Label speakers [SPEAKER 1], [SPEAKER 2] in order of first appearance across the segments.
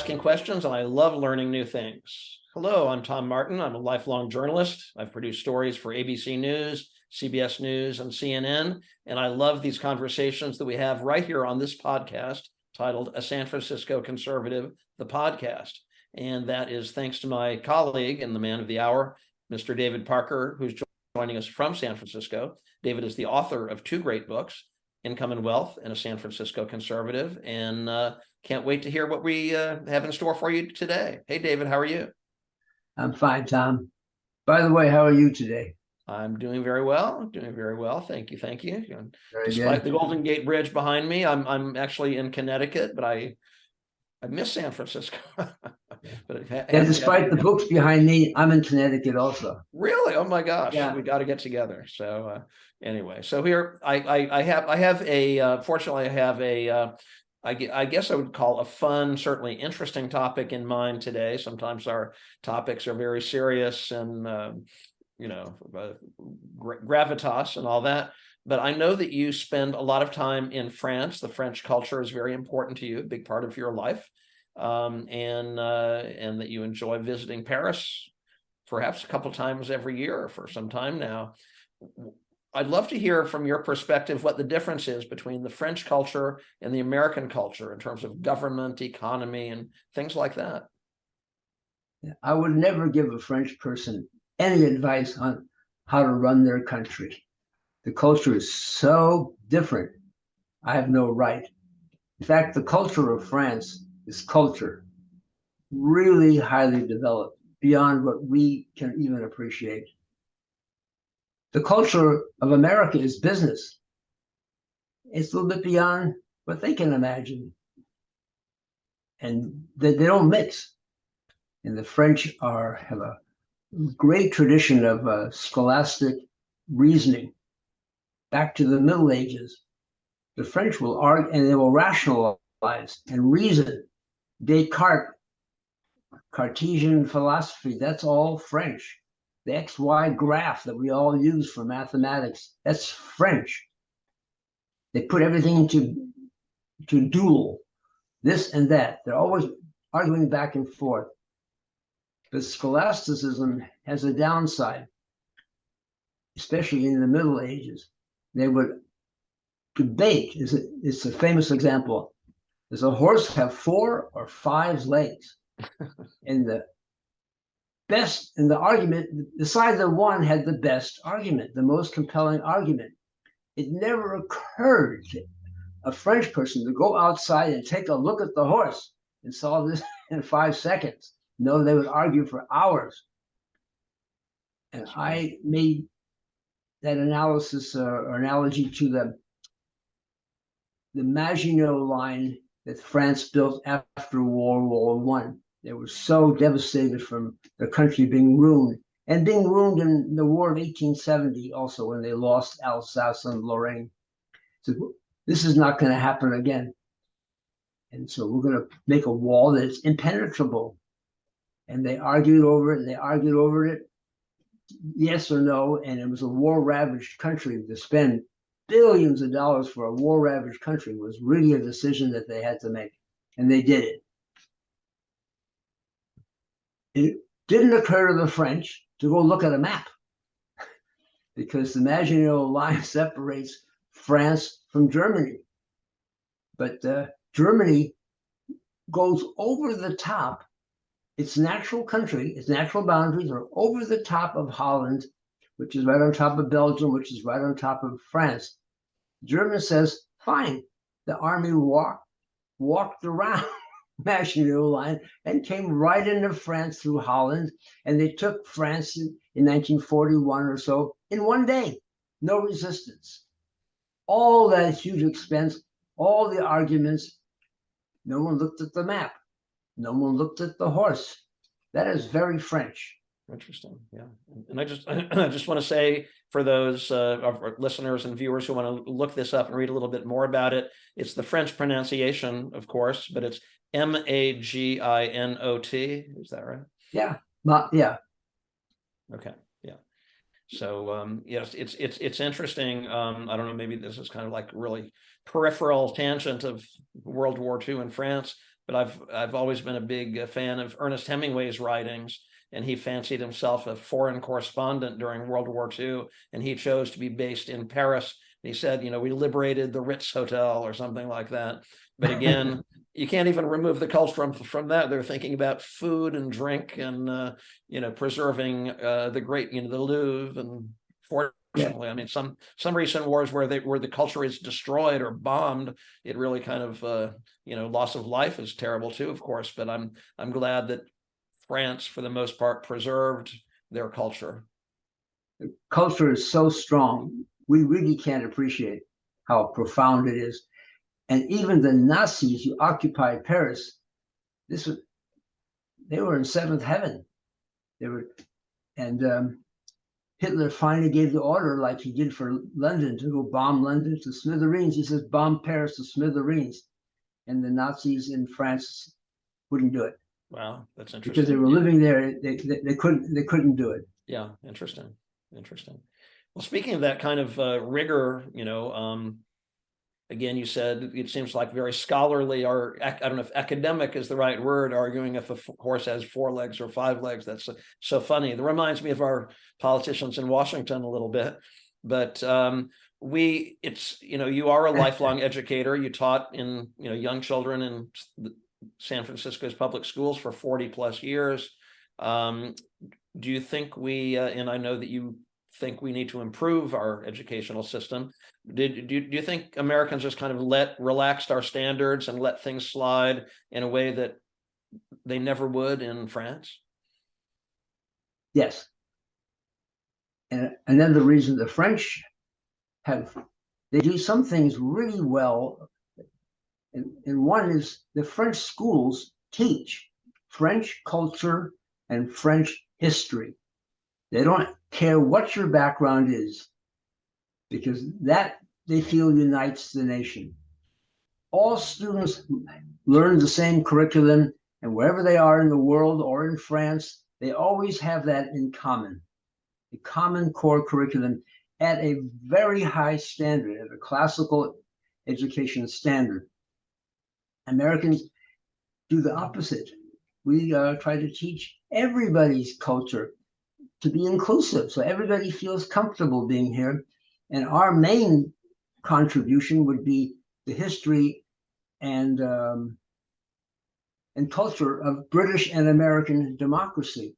[SPEAKER 1] asking questions and I love learning new things. Hello, I'm Tom Martin. I'm a lifelong journalist. I've produced stories for ABC News, CBS News, and CNN. And I love these conversations that we have right here on this podcast titled A San Francisco Conservative, the podcast. And that is thanks to my colleague and the man of the hour, Mr. David Parker, who's joining us from San Francisco. David is the author of two great books, Income and Wealth and A San Francisco Conservative. And can't wait to hear what we have in store for you today. Hey, David, how are you?
[SPEAKER 2] I'm fine, Tom. By the way, how are you today?
[SPEAKER 1] I'm doing very well. Doing very well. Thank you. Thank you.
[SPEAKER 2] Very
[SPEAKER 1] Despite
[SPEAKER 2] good.
[SPEAKER 1] the Golden Gate Bridge behind me, I'm actually in Connecticut, but I miss San Francisco.
[SPEAKER 2] And despite the books behind me, I'm in Connecticut also.
[SPEAKER 1] Really? Oh my gosh,
[SPEAKER 2] Yeah.
[SPEAKER 1] we got to get together. So anyway, so here I have a fortunately I have a I guess I would call a fun, certainly interesting topic in mind today. Sometimes our topics are very serious and gravitas and all that. But I know that you spend a lot of time in France. The French culture is very important to you, a big part of your life, and that you enjoy visiting Paris, perhaps a couple times every year for some time now. I'd love to hear from your perspective what the difference is between the French culture and the American culture in terms of government, economy, and things like that.
[SPEAKER 2] I would never give a French person any advice on how to run their country. The culture is so different. I have no right. In fact, the culture of France is culture, really highly developed, beyond what we can even appreciate. The culture of America is business. It's a little bit beyond what they can imagine. And they don't mix. And the French have a great tradition of scholastic reasoning back to the Middle Ages. The French will argue and they will rationalize and reason. Descartes, Cartesian philosophy, that's all French. The XY graph that we all use for mathematics, that's French. They put everything to duel, this and that. They're always arguing back and forth. But scholasticism has a downside, especially in the Middle Ages. They would debate. It's a famous example. Does a horse have 4 or 5 legs? And the argument, the side that won had the best argument, the most compelling argument. It never occurred to a French person to go outside and take a look at the horse and solve this in 5 seconds. No, they would argue for hours. And I made that analysis or analogy to the Maginot Line that France built after World War I. They were so devastated from their country being ruined, and being ruined in the War of 1870 also, when they lost Alsace and Lorraine. So this is not going to happen again. And so we're going to make a wall that's impenetrable. And they argued over it, and they argued over it, yes or no, and it was a war-ravaged country. To spend billions of dollars for a war-ravaged country was really a decision that they had to make, and they did it. It didn't occur to the French to go look at a map, because the Maginot Line separates France from Germany. But Germany goes over the top. Its natural country, its natural boundaries are over the top of Holland, which is right on top of Belgium, which is right on top of France. Germany says, fine. The army walked around Maginot Line and came right into France through Holland. And they took France in 1941 or so in one day. No resistance. All that huge expense, all the arguments, no one looked at the map. No one looked at the horse. That is very French.
[SPEAKER 1] Interesting. Yeah. And I just want to say, for those of our listeners and viewers who want to look this up and read a little bit more about it, it's the French pronunciation, of course, but it's Maginot. Is that right?
[SPEAKER 2] Yeah. Yeah.
[SPEAKER 1] Okay. Yeah. So yes, it's interesting. I don't know, maybe this is kind of like really peripheral tangent of World War II in France, but I've always been a big fan of Ernest Hemingway's writings, and he fancied himself a foreign correspondent during World War II, and he chose to be based in Paris. He said, we liberated the Ritz Hotel or something like that. But again, you can't even remove the culture from that. They're thinking about food and drink and preserving the great, the Louvre. And fortunately, I mean, some recent wars where the culture is destroyed or bombed, it really kind of loss of life is terrible too, of course. But I'm glad that France, for the most part, preserved their culture.
[SPEAKER 2] Culture is so strong. We really can't appreciate how profound it is. And even the Nazis who occupied Paris, they were in seventh heaven. Hitler finally gave the order, like he did for London, to go bomb London to smithereens. He says, bomb Paris to smithereens. And the Nazis in France wouldn't do it.
[SPEAKER 1] Wow, that's interesting.
[SPEAKER 2] Because they were living there, they couldn't do it.
[SPEAKER 1] Yeah, interesting. Well, speaking of that kind of rigor, again, you said it seems like very scholarly, or I don't know if academic is the right word, arguing if a horse has 4 legs or 5 legs. That's so funny. That reminds me of our politicians in Washington a little bit. But you are a lifelong educator. You taught in young children in San Francisco's public schools for 40 plus years. Do you think and I know that you think we need to improve our educational system. Do you think Americans just kind of relaxed our standards and let things slide in a way that they never would in France?
[SPEAKER 2] Yes. And another reason the French they do some things really well. And one is the French schools teach French culture and French history. They don't care what your background is, because that, they feel, unites the nation. All students learn the same curriculum, and wherever they are in the world or in France, they always have that in common. A common core curriculum at a very high standard, at a classical education standard. Americans do the opposite. We try to teach everybody's culture to be inclusive, so everybody feels comfortable being here. And our main contribution would be the history and culture of British and American democracy.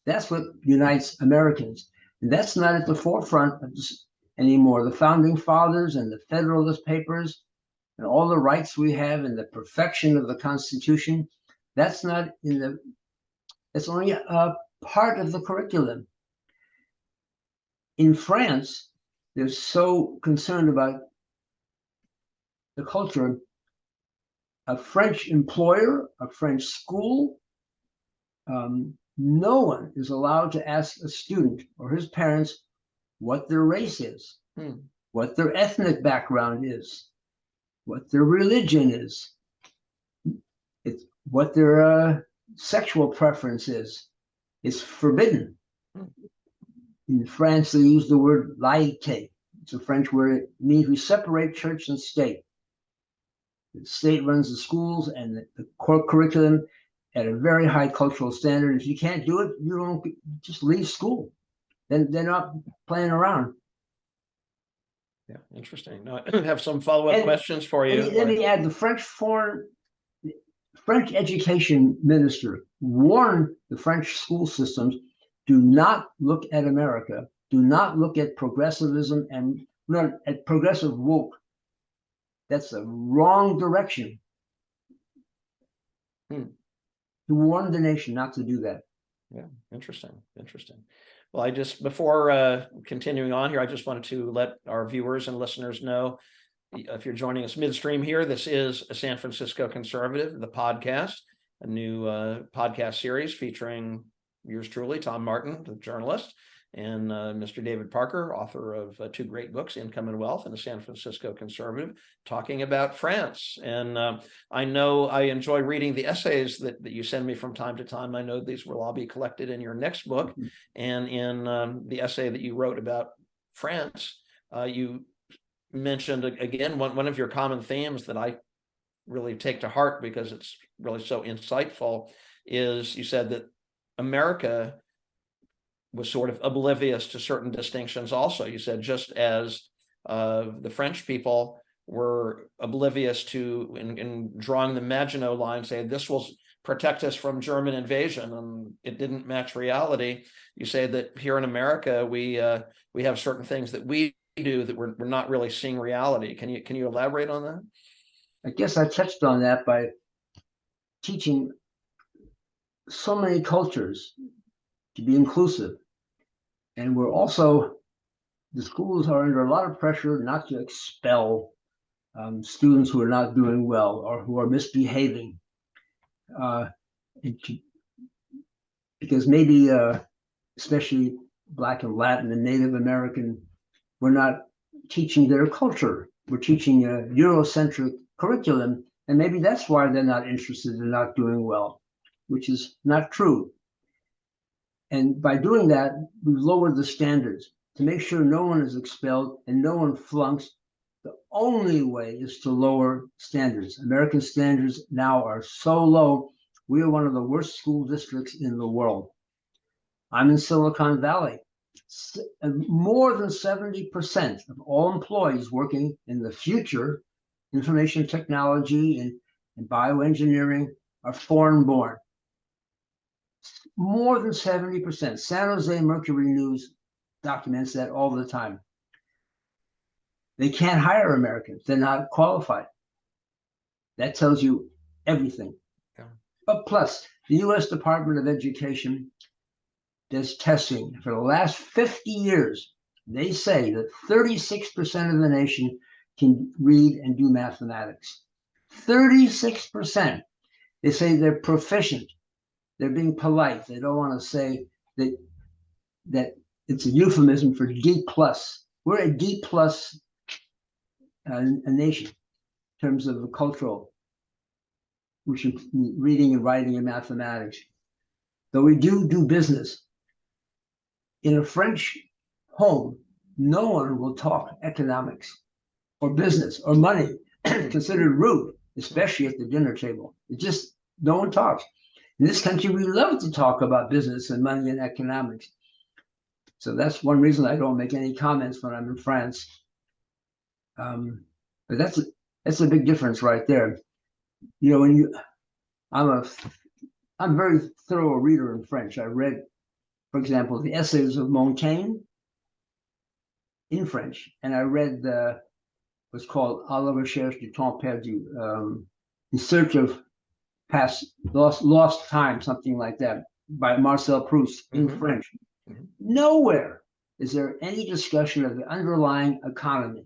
[SPEAKER 2] That's what unites Americans. And that's not at the forefront of this anymore. The Founding Fathers and the Federalist Papers and all the rights we have and the perfection of the Constitution, that's not that's only a part of the curriculum. In France, they're so concerned about the culture. A French employer, a French school, no one is allowed to ask a student or his parents what their race is, what their ethnic background is, what their religion is, what their sexual preference is. It's forbidden. In France, they use the word laïcité. It's a French word. It means we separate church and state. The state runs the schools and the core curriculum at a very high cultural standard. If you can't do it, you don't, just leave school. Then they're not playing around.
[SPEAKER 1] Yeah, interesting. Now, I have some follow-up questions for you.
[SPEAKER 2] Let me add, the French education minister warned the French school systems, do not look at America, do not look at progressivism and not at progressive woke. That's the wrong direction. To warn the nation not to do that.
[SPEAKER 1] Yeah, interesting. Well, before continuing on here, I just wanted to let our viewers and listeners know, if you're joining us midstream here, this is a San Francisco Conservative, the podcast, a new podcast series featuring yours truly, Tom Martin, the journalist, and Mr. David Parker, author of 2 great books, Income and Wealth and the San Francisco Conservative, talking about France. And I know I enjoy reading the essays that you send me from time to time. I know these will all be collected in your next book. And in the essay that you wrote about France, you mentioned, again, one of your common themes that I really take to heart because it's really so insightful is you said that America was sort of oblivious to certain distinctions also. You said just as the French people were oblivious to, in drawing the Maginot Line, saying this will protect us from German invasion, and it didn't match reality. You say that here in America, we have certain things that we do that we're not really seeing reality. Can you elaborate on that?
[SPEAKER 2] I guess I touched on that by teaching so many cultures to be inclusive. And we're also, the schools are under a lot of pressure not to expel students who are not doing well or who are misbehaving. Because maybe, especially Black and Latin and Native American, we're not teaching their culture. We're teaching a Eurocentric curriculum, and maybe that's why they're not interested in not doing well, which is not true. And by doing that, we've lowered the standards to make sure no one is expelled and no one flunks. The only way is to lower standards. American standards now are so low. We are one of the worst school districts in the world. I'm in Silicon Valley. More than 70% of all employees working in the future, information technology and bioengineering, are foreign born. More than 70%. San Jose Mercury News documents that all the time. They can't hire Americans. They're not qualified. That tells you everything.
[SPEAKER 1] Yeah.
[SPEAKER 2] But plus, the U.S. Department of Education does testing. For the last 50 years, they say that 36% of the nation can read and do mathematics. 36%. They say they're proficient. They're being polite. They don't want to say that it's a euphemism for D+. We're a D+ a nation in terms of the cultural, which is reading and writing and mathematics. Though we do business. In a French home, no one will talk economics or business or money. Considered rude, especially at the dinner table. It just, no one talks. In this country, we love to talk about business and money and economics. So that's one reason I don't make any comments when I'm in France. But that's a big difference right there. You know, when I'm a very thorough reader in French. I read, for example, the essays of Montaigne in French, and I read what's called À la recherche du temps perdu, in search of lost time, something like that, by Marcel Proust in French. Nowhere is there any discussion of the underlying economy.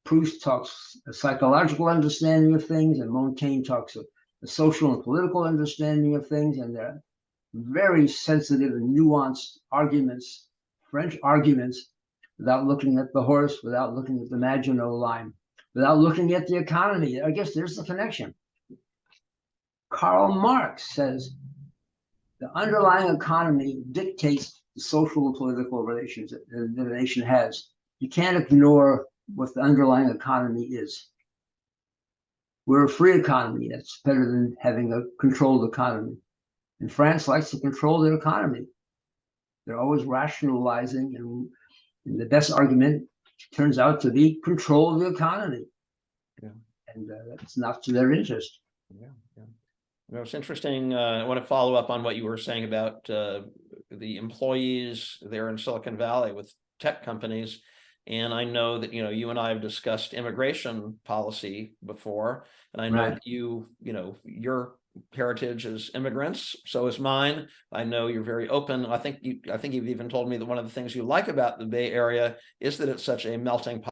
[SPEAKER 2] Proust talks a psychological understanding of things, and Montaigne talks a social and political understanding of things, and they're very sensitive and nuanced arguments, French arguments, without looking at the horse, without looking at the Maginot Line, without looking at the economy. I guess there's the connection. Karl Marx says the underlying economy dictates the social and political relations that the nation has. You can't ignore what the underlying economy is. We're a free economy. That's better than having a controlled economy. And France likes to control their economy. They're always rationalizing, and the best argument turns out to be control of the economy. Yeah. And that's not to their interest.
[SPEAKER 1] Yeah, yeah. You know, it's interesting. I want to follow up on what you were saying about the employees there in Silicon Valley with tech companies. And I know that, you and I have discussed immigration policy before, and I know that your heritage is immigrants, so is mine. I know you're very open. I think you've even told me that one of the things you like about the Bay Area is that it's such a melting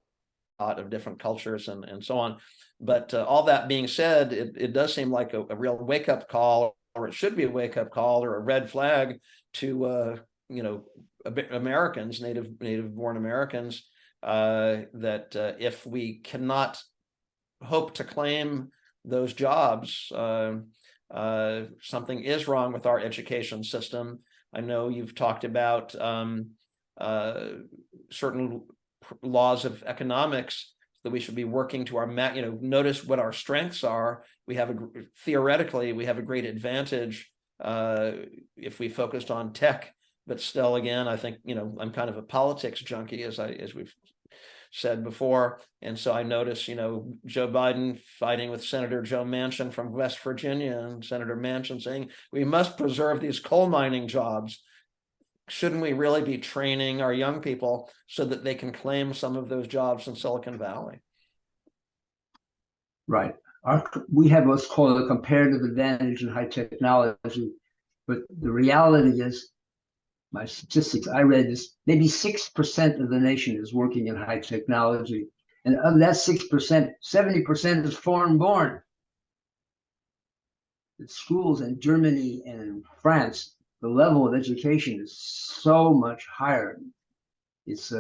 [SPEAKER 1] pot of different cultures and so on. But all that being said, it does seem like a real wake-up call, or it should be a wake-up call or a red flag to Americans, native-born Americans, that if we cannot hope to claim those jobs, something is wrong with our education system. I know you've talked about certain laws of economics that we should be working to our notice what our strengths are. Theoretically, we have a great advantage if we focused on tech, but still, again, I think, I'm kind of a politics junkie, as we've said before. And so I notice, Joe Biden fighting with Senator Joe Manchin from West Virginia, and Senator Manchin saying, we must preserve these coal mining jobs. Shouldn't we really be training our young people so that they can claim some of those jobs in Silicon Valley?
[SPEAKER 2] Right. We have what's called a comparative advantage in high technology, but the reality is, my statistics I read is maybe 6% of the nation is working in high technology. And of that 6%, 70% is foreign born. The schools in Germany and in France, the level of education is so much higher. It's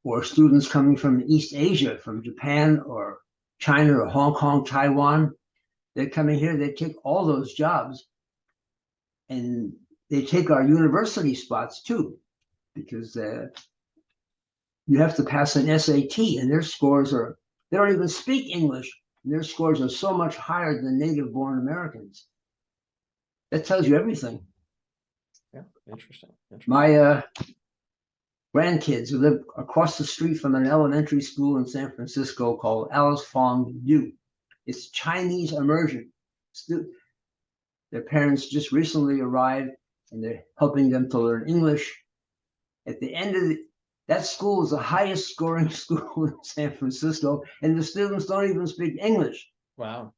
[SPEAKER 2] or students coming from East Asia, from Japan or China or Hong Kong, Taiwan, they're coming here, they take all those jobs, and they take our university spots too, because you have to pass an SAT, and their scores are, they don't even speak English, and their scores are so much higher than native-born Americans. That tells you everything.
[SPEAKER 1] Yeah, interesting.
[SPEAKER 2] My grandkids who live across the street from an elementary school in San Francisco called Alice Fong U. It's Chinese immersion. Their parents just recently arrived, and they're helping them to learn English. At the end of that school is the highest scoring school in San Francisco, and the students don't even speak English.
[SPEAKER 1] Wow.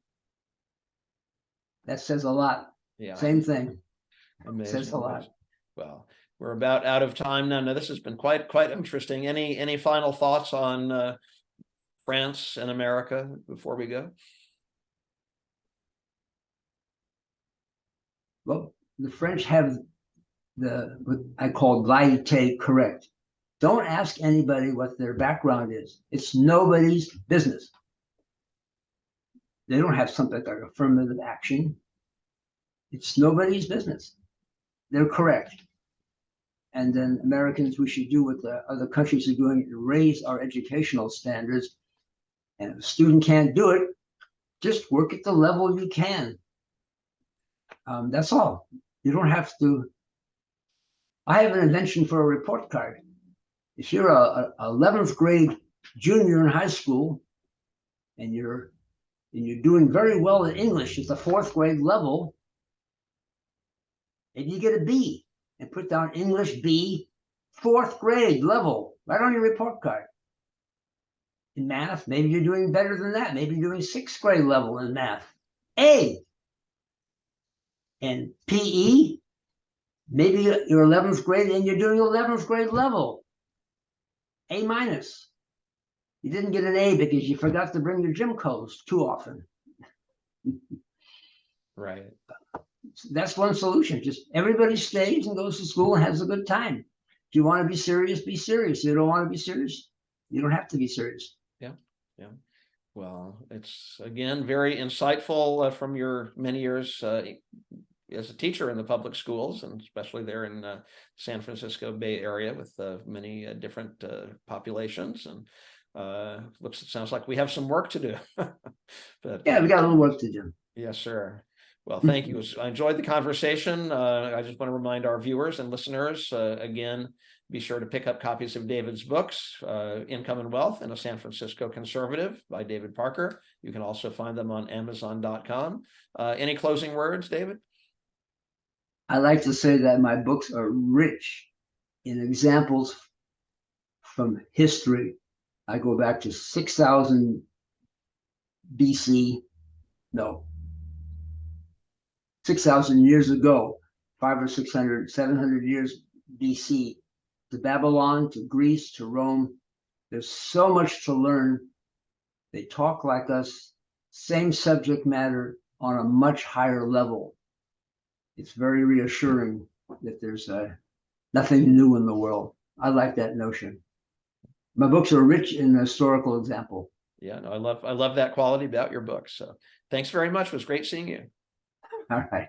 [SPEAKER 2] That says a lot.
[SPEAKER 1] Yeah.
[SPEAKER 2] Same thing.
[SPEAKER 1] Amazing.
[SPEAKER 2] Says a lot.
[SPEAKER 1] Well, we're about out of time now. Now, this has been quite interesting. Any final thoughts on France and America before we go?
[SPEAKER 2] Well, the French have what I call laïcité correct. Don't ask anybody what their background is. It's nobody's business. They don't have something like affirmative action. It's nobody's business. They're correct. And then Americans, we should do what the other countries are doing, raise our educational standards. And if a student can't do it, just work at the level you can. That's all. You don't have to. I have an invention for a report card. If you're a 11th grade junior in high school, and you're doing very well in English at the 4th grade level, and you get a B, and put down English B, 4th grade level, right on your report card. In math, maybe you're doing better than that. Maybe you're doing 6th grade level in math, A. And PE, maybe you're 11th grade and you're doing 11th grade level, A minus. You didn't get an A because you forgot to bring your gym clothes too often.
[SPEAKER 1] Right.
[SPEAKER 2] That's one solution. Just everybody stays and goes to school and has a good time. If you want to be serious, be serious. If you don't want to be serious, you don't have to be serious.
[SPEAKER 1] Yeah. Well, it's, again, very insightful from your many years as a teacher in the public schools, and especially there in San Francisco Bay Area with many different populations. And it sounds like we have some work to do. But
[SPEAKER 2] yeah, we got a little work to do.
[SPEAKER 1] Yes, sir. Well, thank you. I enjoyed the conversation. I just want to remind our viewers and listeners, again, be sure to pick up copies of David's books, Income and Wealth and a San Francisco Conservative by David Parker. You can also find them on Amazon.com. Any closing words, David?
[SPEAKER 2] I like to say that my books are rich in examples from history. I go back to 6,000 BC, no, 6,000 years ago, 500 or 600, 700 years BC, to Babylon, to Greece, to Rome. There's so much to learn. They talk like us, same subject matter on a much higher level. It's very reassuring that there's nothing new in the world. I like that notion. My books are rich in historical example.
[SPEAKER 1] Yeah, no, I love that quality about your books. So thanks very much. It was great seeing you.
[SPEAKER 2] All right.